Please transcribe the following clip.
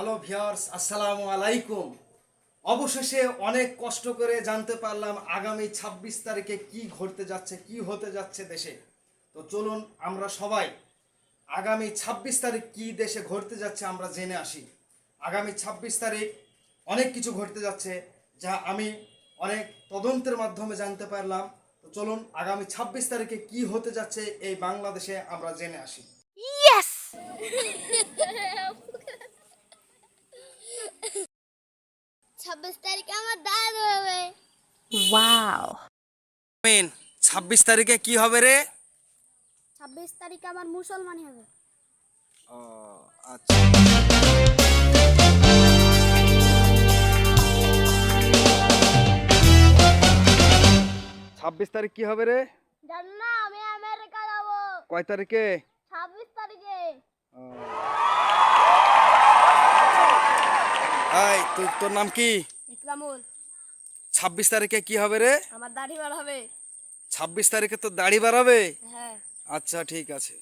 Hello viewers, আসসালামু আলাইকুম। অবশেষে অনেক কষ্ট করে জানতে পারলাম আগামী ২৬ তারিখে কি ঘটতে যাচ্ছে, কি হতে যাচ্ছে দেশে। তো চলুন আমরা সবাই আগামী ২৬ তারিখ কি দেশে ঘটতে যাচ্ছে আমরা জেনে আসি। আগামী ২৬ তারিখ অনেক কিছু ঘটতে যাচ্ছে, যা আমি অনেক তদন্তের মাধ্যমে জানতে পারলাম। তো চলুন আগামী ২৬ তারিখে কি হতে যাচ্ছে এই বাংলাদেশে আমরা জেনে আসি। Yes! 26 তারিখে আমার দাঁড় হবে। Wow! ২৬ তারিখে কি হবে রে? 26 তারিখে আমার মুসলমানি হবে। ও আচ্ছা। ২৬ তারিখ কি হবে রে? জানো না, আমি আমেরিকা যাব। কয় তারিখে? 26 তারিখে। এই তোর নাম কি? ইকরামুল, ২৬ তারিখে কি হবে রে? আমার দাড়ি বার হবে। ২৬ তারিখে তো দাড়ি বাড়াবে? হ্যাঁ। আচ্ছা ঠিক আছে।